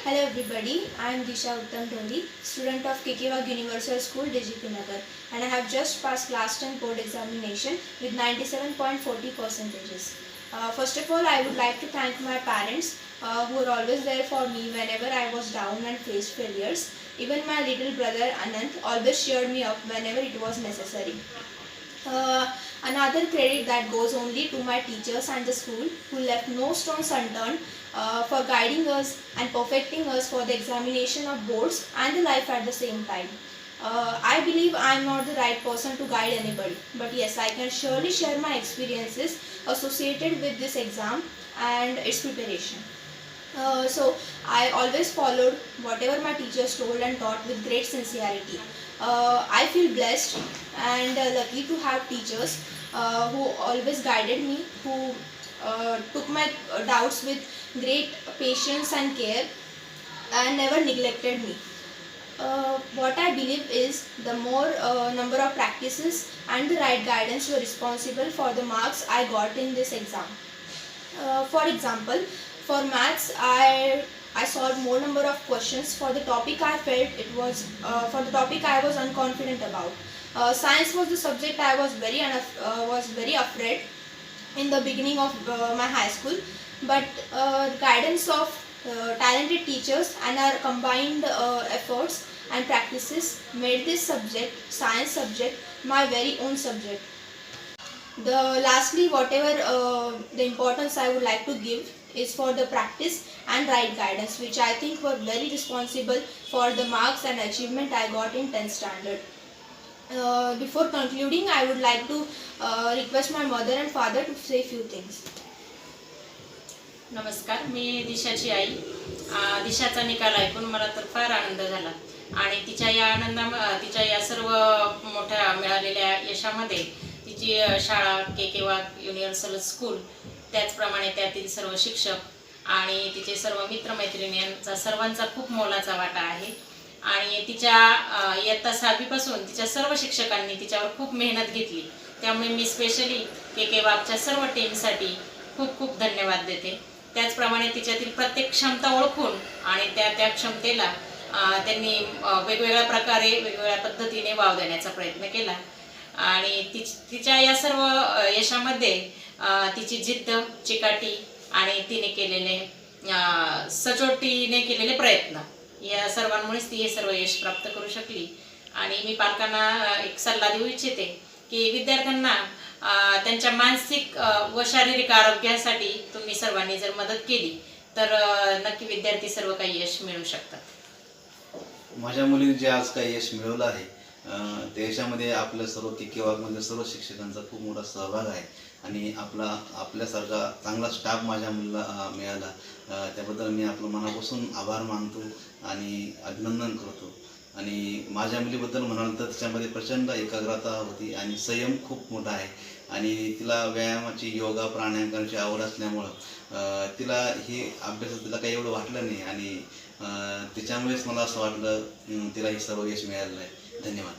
Hello everybody, I am Disha Uttam Dholi, student of Kekewag Universal School, DGP Nagar, and I have just passed class 10 board examination with 97.40 percentages. First of all, I would like to thank my parents who were always there for me whenever I was down and faced failures. Even my little brother Anant always cheered me up whenever it was necessary. Another credit that goes only to my teachers and the school who left no stones unturned for guiding us and perfecting us for the examination of boards and the life at the same time. I believe I am not the right person to guide anybody, but yes, I can surely share my experiences associated with this exam and its preparation. So I always followed whatever my teachers told and taught with great sincerity. I feel blessed and lucky to have teachers who always guided me, who took my doubts with great patience and care and never neglected me. What I believe is the more number of practices and the right guidance were responsible for the marks I got in this exam. For example, for maths, I solved more number of questions for the topic I felt it was for the topic I was unconfident about. Science was the subject I was very afraid in the beginning of my high school, but guidance of talented teachers and our combined efforts and practices made this subject, science subject, my very own subject. Lastly, whatever the importance I would like to give is for the practice and right guidance, which I think were very responsible for the marks and achievement I got in 10th standard. Before concluding, I would like to request my mother and father to say few things. नमस्कार, मी दिशाची आई. दिशाचा निकाल ऐकून मला तर फार आनंद झाला आणि तिच्या या सर्व मोठ्या मिळालेल्या यशामध्ये तिची शाळा केकेवाग युनिव्हर्सल स्कूल, त्याचप्रमाणे त्यातील सर्व शिक्षक आणि तिचे सर्व मित्रमैत्रिणी यांचा सर्वांचा खूप मोलाचा वाटा आहे. आणि तिच्या इयत्ता 6वी पासून तिच्या सर्व शिक्षकांनी तिच्यावर खूप मेहनत घेतली. त्यामुळे मी स्पेशली केकेवागच्या सर्व टीमसाठी खूप खूप धन्यवाद देते. त्याचप्रमाणे तिच्यातील प्रत्येक क्षमता ओळखून आणि त्या क्षमतेला त्यांनी वेगवेगळ्या प्रकारे वेगवेगळ्या पद्धतीने वाव देण्याचा प्रयत्न केला. आणि तिच्या या सर्व यशामध्ये तिची जिद्द, चिकाटी आणि तिने केलेले सचोटीने केलेले प्रयत्न या सर्वांमुळेच ती हे सर्व यश प्राप्त करू शकली. आणि मी पालकांना एक सल्ला देऊ इच्छिते की विद्यार्थ्यांना त्यांच्या मानसिक व शारीरिक आरोग्यासाठी तुम्ही सर्वांनी जर मदत केली तर नक्की विद्यार्थी सर्व काही यश मिळवू शकतात. माझ्या मुलीने जे आज काही यश मिळवलं आहे त्याच्यामध्ये आपल्या सर्व केकेवागमध्ये सर्व शिक्षकांचा खूप मोठा सहभाग आहे आणि आपल्यासारखा चांगला स्टाफ माझ्या मुलीला मिळाला. त्याबद्दल मी आपलं मनापासून आभार मानतो आणि अभिनंदन करतो. आणि माझ्या मुलीबद्दल म्हणाल तर तिच्यामध्ये प्रचंड एकाग्रता होती आणि संयम खूप मोठा आहे आणि तिला व्यायामाची, योगा, प्राणायाम करण्याची आवड असल्यामुळं तिला ही अभ्यासात तिला काही एवढं वाटलं नाही आणि तिच्यामुळेच मला असं वाटलं तिला हे सर्व यश मिळालेलं आहे. धन्यवाद.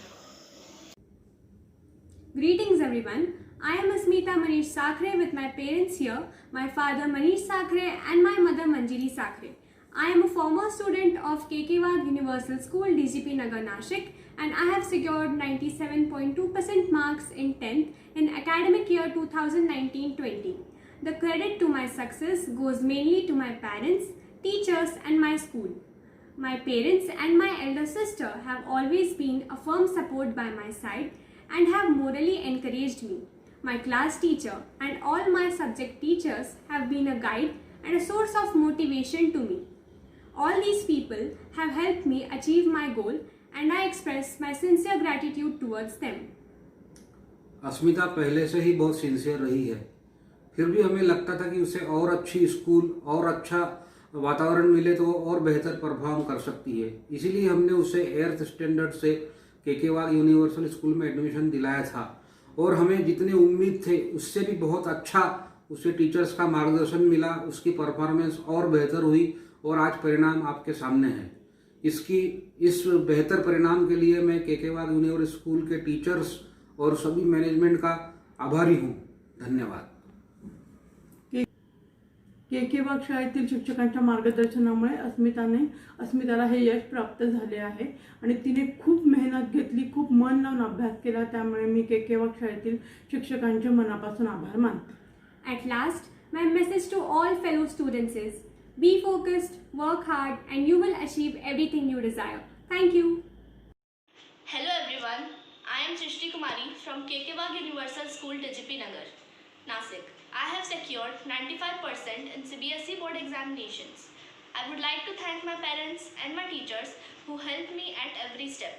Greetings everyone. I am Asmita Manish Sakre with my parents here, my father Manish Sakre and my mother Manjiri Sakre. I am a former student of Kekewag Universal School, DGP Nagar, Nashik, and I have secured 97.2% marks in 10th in academic year 2019-20. The credit to my success goes mainly to my parents, teachers and my school. My parents and my elder sister have always been a firm support by my side and have morally encouraged me. My class teacher and all my subject teachers have been a guide and a source of motivation to me. All these people have helped me achieve my goal and I express my sincere gratitude towards them. अस्मिता पहले से ही बहुत sincere रही है, फिर भी हमें लगता था कि उसे और अच्छी स्कूल और अच्छा वातावरण मिले तो वो और बेहतर परफॉर्म कर सकती है. इसीलिए हमने उसे 8th स्टैंडर्ड से केकेवाग यूनिवर्सल स्कूल में एडमिशन दिलाया था और हमें जितनी उम्मीद थे उससे भी बहुत अच्छा उसे टीचर्स का मार्गदर्शन मिला. उसकी परफॉर्मेंस और बेहतर हुई और आज परिणाम आपके सामने है. इस बेहतर परिणाम के लिए मैं केकेवाग यूनिवर्सल स्कूल के टीचर्स और सभी मैनेजमेंट का आभारी हूँ. धन्यवाद. केकेवाग शाळेतील शिक्षकांच्या मार्गदर्शनामुळे अस्मिताला हे यश प्राप्त झाले आहे आणि तिने खूप मेहनत घेतली, खूप मन लावून अभ्यास केला. त्यामुळे मी केकेवाग शाळेतील शिक्षकांचे मनापासून आभार मानते. At last, my message to all fellow students is be focused, work hard, and you will achieve everything you desire. Thank you. Hello everyone, I am Srishti Kumari from Kekewag Universal School, TGP Nagar, Nasik. I have secured 95% in CBSE board examinations. I would like to thank my parents and my teachers who helped me at every step.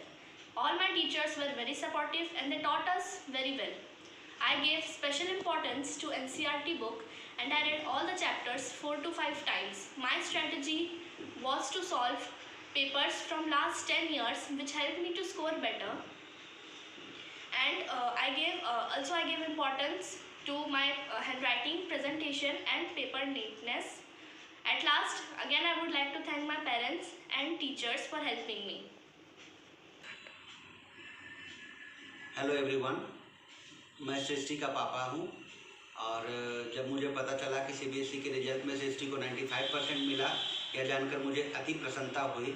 All my teachers were very supportive and they taught us very well. I gave special importance to NCERT book and I read all the chapters 4 to 5 times. My strategy was to solve papers from last 10 years which helped me to score better. And I gave importance to my handwriting, presentation and paper neatness. At last, again I would like to thank my parents and teachers for helping me. Hello everyone, मैं सृष्टि का पापा हूं और जब मुझे पता चला कि सीबीएसई के रिजल्ट में सृष्टि को 95% मिला, यह जानकर मुझे अति प्रसन्नता हुई।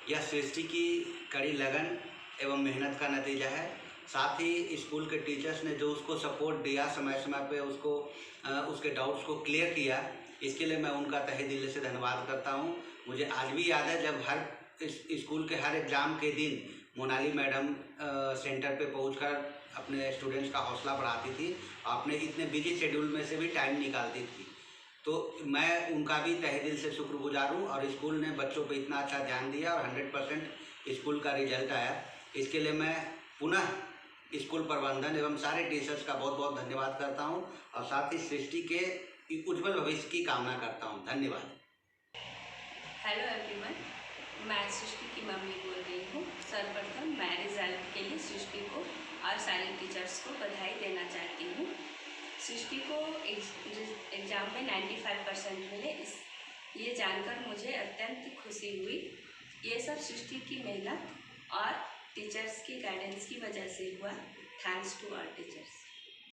यह सृष्टि की कड़ी लगन एवं मेहनत का नतीजा है। साथ ही स्कूल के टीचर्स ने जो उसको सपोर्ट दिया, समय समय पे उसको उसके डाउट्स को क्लियर किया, इसके लिए मैं उनका तहे दिल से धन्यवाद करता हूं। मुझे आज भी याद है जब हर स्कूल के हर एग्ज़ाम के दिन मोनाली मैडम सेंटर पे पहुंचकर अपने स्टूडेंट्स का हौसला बढ़ाती थी, अपने इतने बिजी शेड्यूल में से भी टाइम निकालती थी। तो मैं उनका भी तहे दिल से शुक्रगुजार हूँ और स्कूल ने बच्चों पे इतना अच्छा ध्यान दिया और 100% स्कूल का रिजल्ट आया। इसके लिए मैं पुनः स्कूल प्रबंधन एवं सारे टीचर्स का बहुत बहुत धन्यवाद करता हूँ और साथ ही सृष्टि के उज्जवल भविष्य की कामना करता हूँ। धन्यवाद। हेलो एवरीवन, मैं सृष्टि की मम्मी बोल रही हूँ। सर्वप्रथम मैं रिजल्ट के लिए सृष्टि को और सारे टीचर्स को बधाई देना चाहती हूँ। सृष्टि को एग्ज़ाम में 95% मिले, ये जानकर मुझे अत्यंत खुशी हुई। ये सब सृष्टि की मेहनत और टीचर्स की गाइडेंस की वजह से हुआ। Thanks to our teachers.